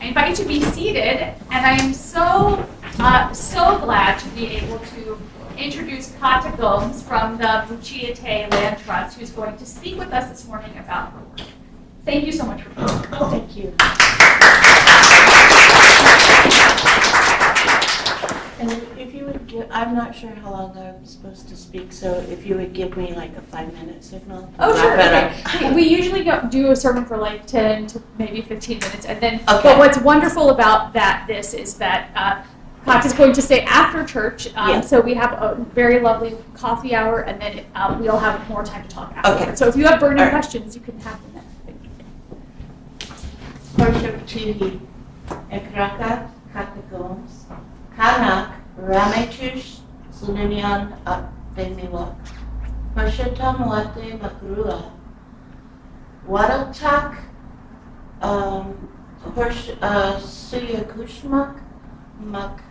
I invite you to be seated, and I am so glad to be able to introduce Cata Gomes from the Muchia Te Land Trust, who's going to speak with us this morning about her work. Thank you so much for being here. Thank you. And if you would give, I'm not sure how long I'm supposed to speak, so if you would give me like a 5-minute signal. Oh, sure. Better. Okay. We usually do a sermon for like 10 to maybe 15 minutes, and then. Okay. But what's wonderful about this is that Cata's going to stay after church, Yes. So we have a very lovely coffee hour, and then we'll have more time to talk afterwards. Okay. So if you have burning All right. questions, you can have them then. Worship Chihi, Ekraka, Cata Gomes, Kanak, Rammaytush, Sulinian, Bemiwa, Horshatam Wate Makrua, Wadatak, Suya Kushmak, Mak.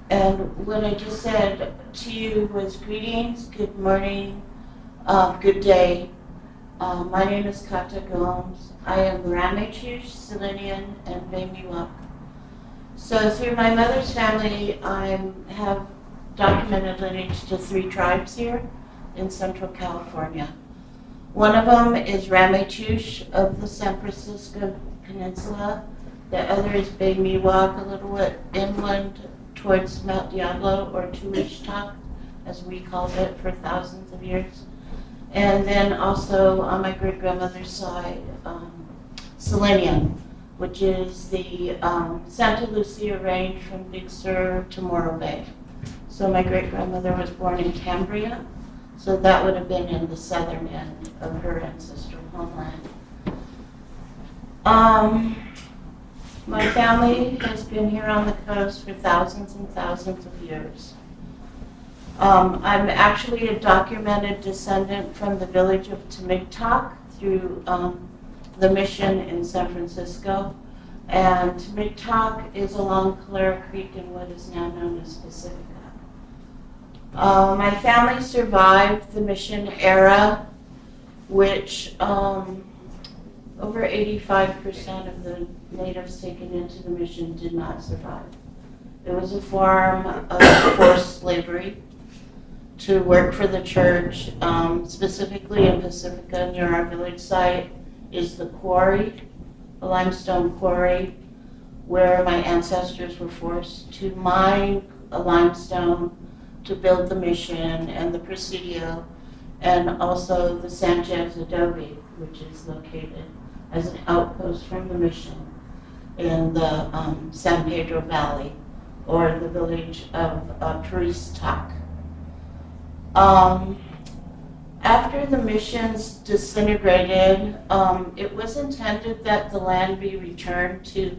And what I just said to you was greetings, good morning, good day. My name is Cata Gomes. I am Rammaytush, Silinian, and Bemiwa. So through my mother's family, I have documented lineage to 3 tribes here in Central California. One of them is Rammaytush of the San Francisco Peninsula. The other is Bemiwa, a little bit inland towards Mount Diablo, or Tuishtak, as we called it for thousands of years. And then also on my great-grandmother's side, Selenium, which is the Santa Lucia range from Big Sur to Morro Bay. So my great-grandmother was born in Cambria, so that would have been in the southern end of her ancestral homeland. My family has been here on the coast for thousands and thousands of years. I'm actually a documented descendant from the village of Tamigtok through the mission in San Francisco. And Tamigtok is along Calera Creek in what is now known as Pacifica. My family survived the mission era, which over 85% of the natives taken into the mission did not survive. It was a form of forced slavery to work for the church, specifically in Pacifica near our village site is the quarry, the limestone quarry, where my ancestors were forced to mine a limestone to build the mission and the Presidio, and also the Sanchez adobe, which is located as an outpost from the mission in the San Pedro Valley, or the village of Turistak. After the missions disintegrated, it was intended that the land be returned to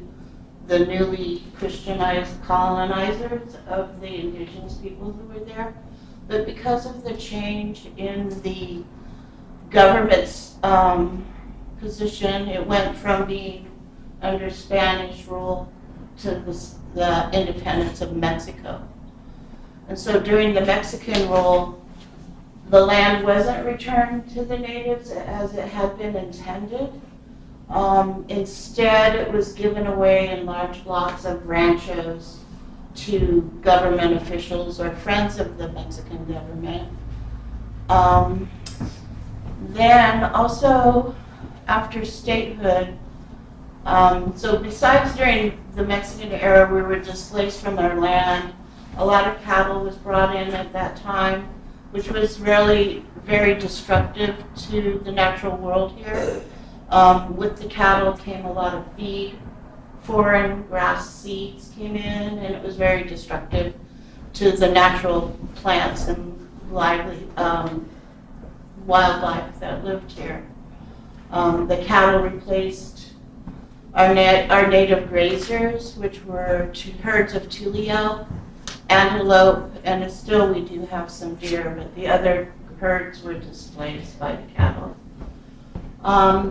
the newly Christianized colonizers of the indigenous people who were there. But because of the change in the government's position, it went from being under Spanish rule to the independence of Mexico. And so during the Mexican rule, the land wasn't returned to the natives as it had been intended. Instead, it was given away in large blocks of ranchos to government officials or friends of the Mexican government. Then also, after statehood, so besides during the Mexican era, we were displaced from our land. A lot of cattle was brought in at that time, which was really very destructive to the natural world here. With the cattle came a lot of feed. Foreign grass seeds came in, and it was very destructive to the natural plants and wildlife that lived here. The cattle replaced our native grazers, which were herds of tulio, antelope, and still we do have some deer, but the other herds were displaced by the cattle.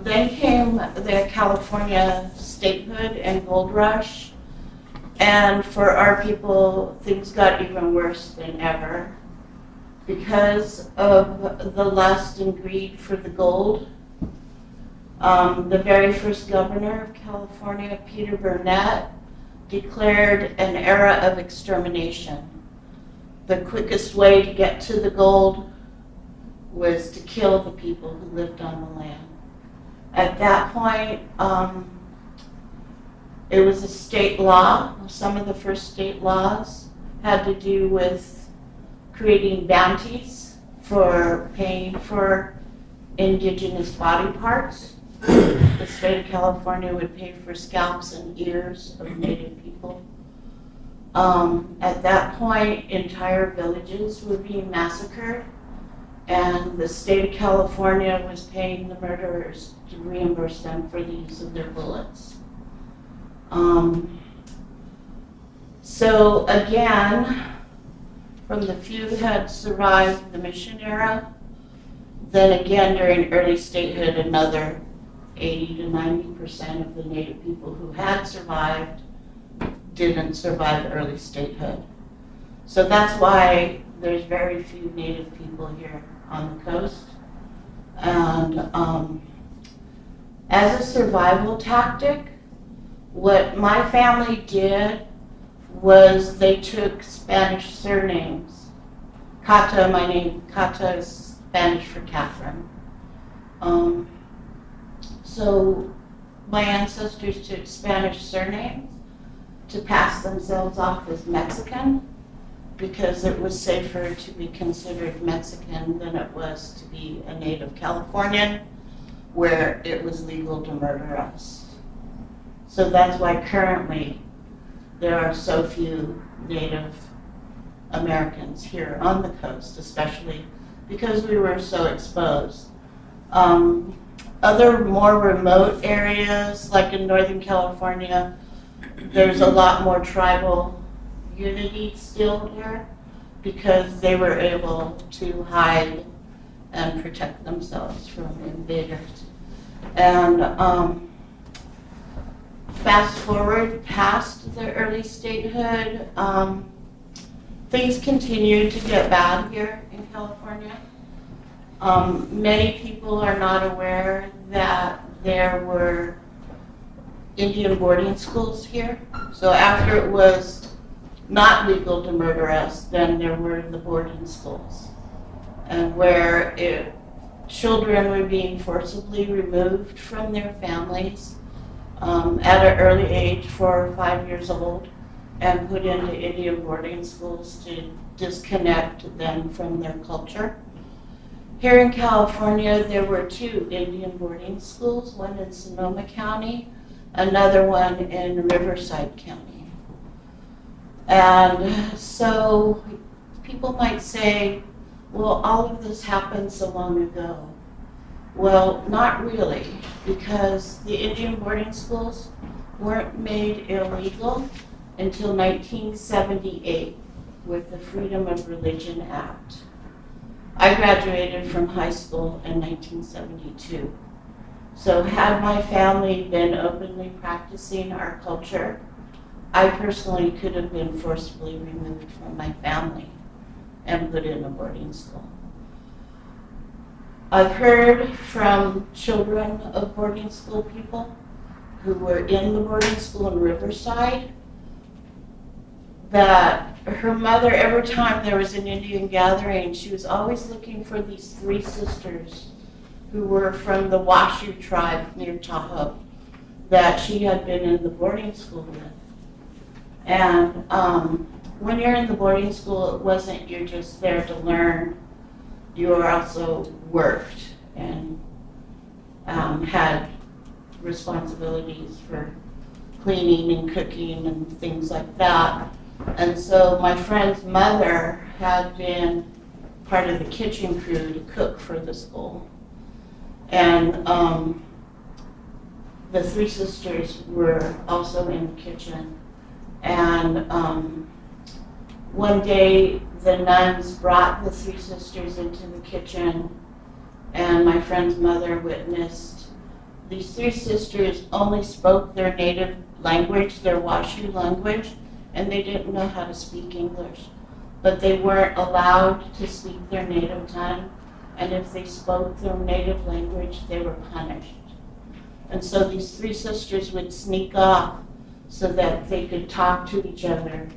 Then came the California statehood and gold rush, and for our people, things got even worse than ever. Because of the lust and greed for the gold, The very first governor of California, Peter Burnett, declared an era of extermination. The quickest way to get to the gold was to kill the people who lived on the land. At that point, it was a state law. Some of the first state laws had to do with creating bounties for paying for indigenous body parts. The state of California would pay for scalps and ears of Native people. At that point, entire villages were being massacred, and the state of California was paying the murderers to reimburse them for the use of their bullets. So again, from the few who had survived the mission era, then again during early statehood, another 80 to 90% of the Native people who had survived didn't survive early statehood. So that's why there's very few Native people here on the coast. And as a survival tactic, what my family did was they took Spanish surnames. Cata, my name, Cata is Spanish for Catherine. So my ancestors took Spanish surnames to pass themselves off as Mexican because it was safer to be considered Mexican than it was to be a native Californian, where it was legal to murder us. So that's why currently there are so few Native Americans here on the coast, especially because we were so exposed. Other more remote areas, like in Northern California, there's a lot more tribal unity still there because they were able to hide and protect themselves from invaders. And fast forward past the early statehood, things continued to get bad here in California. Many people are not aware that there were Indian boarding schools here. So after it was not legal to murder us, then there were the boarding schools, and where children were being forcibly removed from their families at an early age, 4 or 5 years old, and put into Indian boarding schools to disconnect them from their culture. Here in California, there were 2 Indian boarding schools, one in Sonoma County, another one in Riverside County. And so people might say, well, all of this happened so long ago. Well, not really, because the Indian boarding schools weren't made illegal until 1978 with the Freedom of Religion Act. I graduated from high school in 1972. So had my family been openly practicing our culture, I personally could have been forcibly removed from my family and put in a boarding school. I've heard from children of boarding school people who were in the boarding school in Riverside that her mother, every time there was an Indian gathering, she was always looking for these 3 sisters who were from the Washoe tribe near Tahoe that she had been in the boarding school with. And when you're in the boarding school, it wasn't you're just there to learn. You were also worked and had responsibilities for cleaning and cooking and things like that. And so my friend's mother had been part of the kitchen crew to cook for the school. And the 3 sisters were also in the kitchen. And one day the nuns brought the 3 sisters into the kitchen, and my friend's mother witnessed. These 3 sisters only spoke their native language, their Washoe language, and they didn't know how to speak English. But they weren't allowed to speak their native tongue, and if they spoke their native language, they were punished. And so these three sisters would sneak off so that they could talk to each other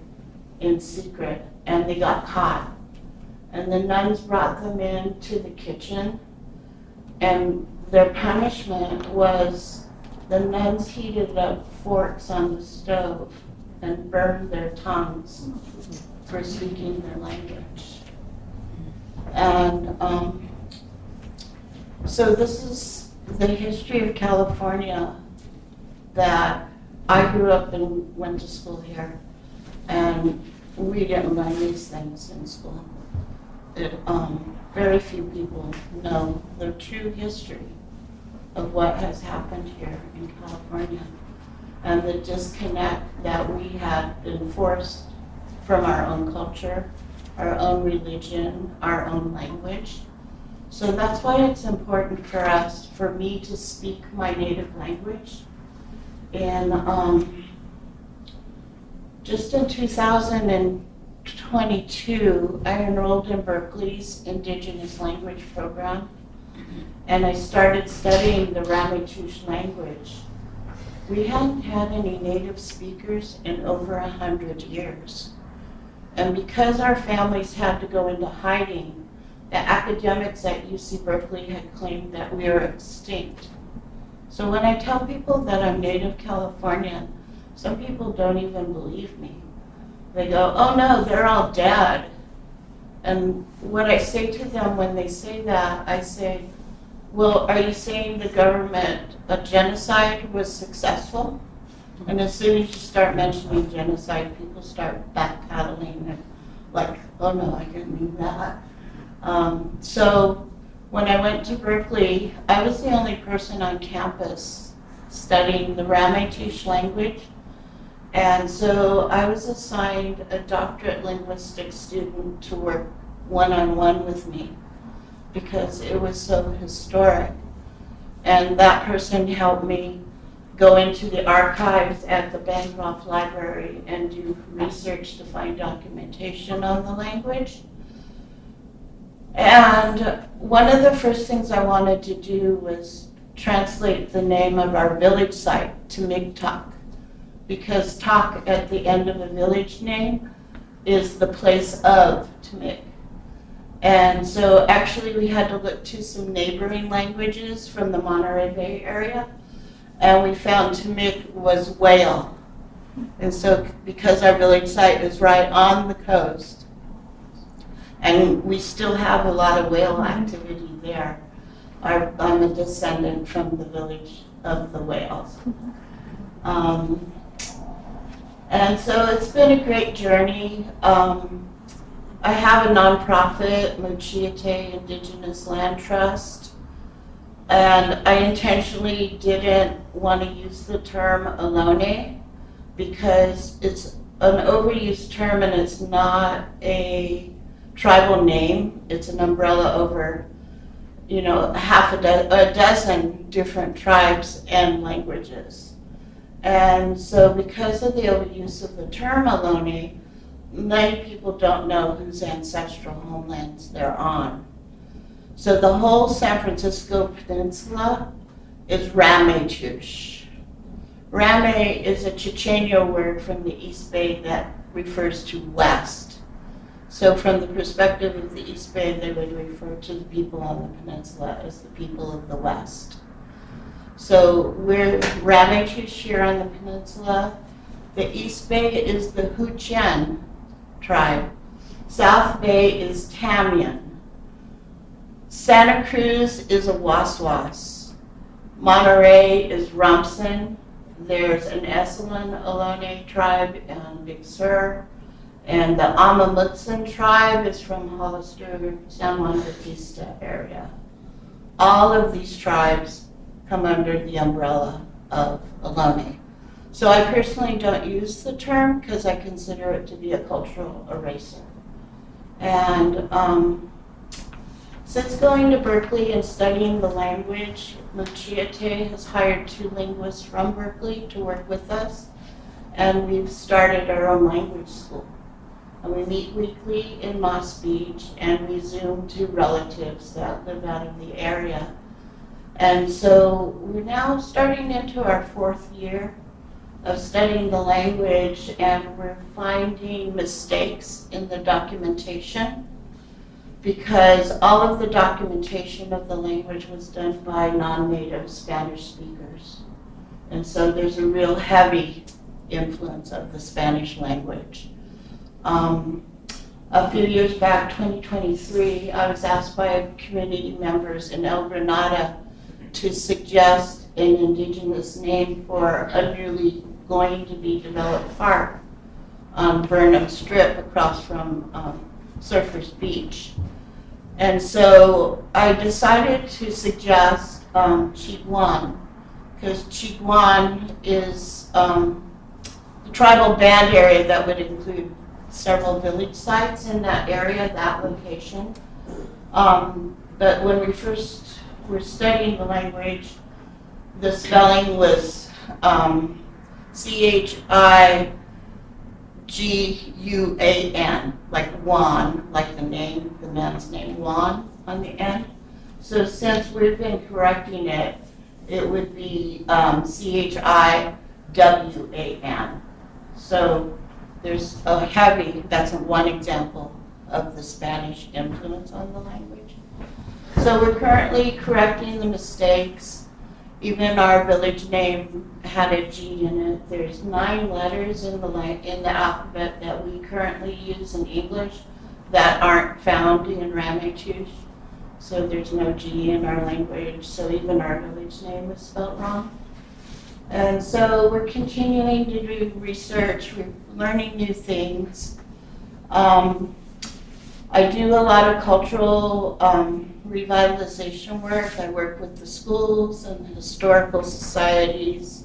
in secret, and they got caught. And the nuns brought them into the kitchen, and their punishment was the nuns heated up forks on the stove and burned their tongues for speaking their language. And so this is the history of California that I grew up and went to school here, and we didn't learn these things in school. Very few people know the true history of what has happened here in California and the disconnect that we had been forced from our own culture, our own religion, our own language. So that's why it's important for us, for me to speak my native language. And just in 2022, I enrolled in Berkeley's Indigenous Language Program, and I started studying the Rammaytush language. We hadn't had any native speakers in over 100 years. And because our families had to go into hiding, the academics at UC Berkeley had claimed that we were extinct. So when I tell people that I'm Native Californian, some people don't even believe me. They go, oh no, they're all dead. And what I say to them when they say that, I say, well, are you saying the government, a genocide was successful? And as soon as you start mentioning genocide, people start backpedaling and like, oh no, I didn't mean that. So when I went to Berkeley, I was the only person on campus studying the Rammaytush language. And so I was assigned a doctorate linguistics student to work one-on-one with me because it was so historic. And that person helped me go into the archives at the Bancroft Library and do research to find documentation on the language. And one of the first things I wanted to do was translate the name of our village site to Migtok, because Tok at the end of a village name is the place of Tamik. And so actually we had to look to some neighboring languages from the Monterey Bay area, and we found Tamik was whale. And so because our village site is right on the coast, and we still have a lot of whale activity there, I'm a descendant from the village of the whales. And so it's been a great journey. I have a nonprofit, Muchia Te Indigenous Land Trust, and I intentionally didn't want to use the term Ohlone because it's an overused term and it's not a tribal name. It's an umbrella over, a dozen different tribes and languages. And so because of the overuse of the term Ohlone, many people don't know whose ancestral homelands they're on. So the whole San Francisco Peninsula is Rammaytush. Ramme is a Chichenyo word from the East Bay that refers to west. So from the perspective of the East Bay, they would refer to the people on the peninsula as the people of the west. So we're Rammaytush here on the peninsula. The East Bay is the Huchen tribe. South Bay is Tamian. Santa Cruz is a Waswas. Monterey is Rumsen. There's an Esalen Ohlone tribe and Big Sur. And the Amamutsan tribe is from Hollister, San Juan Bautista area. All of these tribes come under the umbrella of Ohlone. So I personally don't use the term because I consider it to be a cultural eraser. And since going to Berkeley and studying the language, Muchia Te has hired 2 linguists from Berkeley to work with us, and we've started our own language school. And we meet weekly in Moss Beach, and we Zoom to relatives that live out of the area. And so we're now starting into our 4th year of studying the language, and we're finding mistakes in the documentation because all of the documentation of the language was done by non-native Spanish speakers. And so there's a real heavy influence of the Spanish language. A few years back, 2023, I was asked by community members in El Granada to suggest an indigenous name for a newly going to be developed park on Burnham Strip across from Surfers Beach. And so I decided to suggest Chiguan, because Chiguan is the tribal band area that would include several village sites in that area, that location. But when we first were studying the language, the spelling was Chiguan, like Juan, like the name, the man's name, Juan on the end. So since we've been correcting it, it would be Chiwan. So there's a heavy, that's one example of the Spanish influence on the language. So we're currently correcting the mistakes. Even our village name had a G in it. There's 9 letters in the alphabet that we currently use in English that aren't found in Rammaytush. So there's no G in our language. So even our village name was spelled wrong. And so we're continuing to do research. We're learning new things. I do a lot of cultural revitalization work. I work with the schools and the historical societies.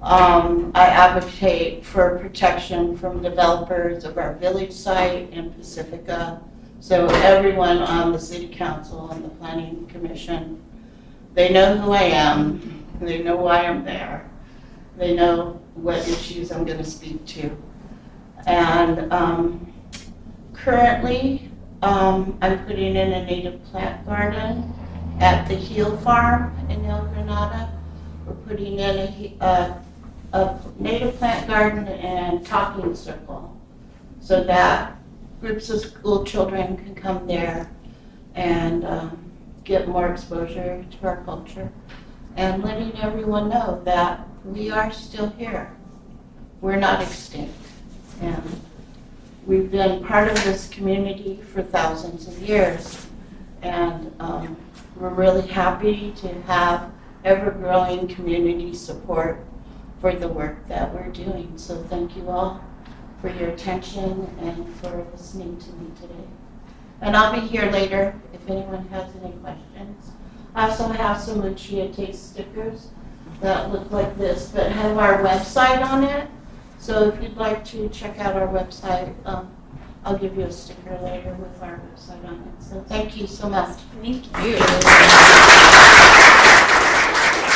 I advocate for protection from developers of our village site in Pacifica. So everyone on the city council and the planning commission, they know who I am. They know why I'm there. They know what issues I'm going to speak to. And currently, I'm putting in a native plant garden at the Heel Farm in El Granada. We're putting in a native plant garden and talking circle so that groups of school children can come there and get more exposure to our culture, and letting everyone know that we are still here. We're not extinct. And we've been part of this community for thousands of years. And we're really happy to have ever-growing community support for the work that we're doing. So thank you all for your attention and for listening to me today. And I'll be here later if anyone has any questions. I also have some Muchia Te stickers that look like this, but have our website on it. So if you'd like to check out our website, I'll give you a sticker later with our website on it. So thank you so much. Thank you.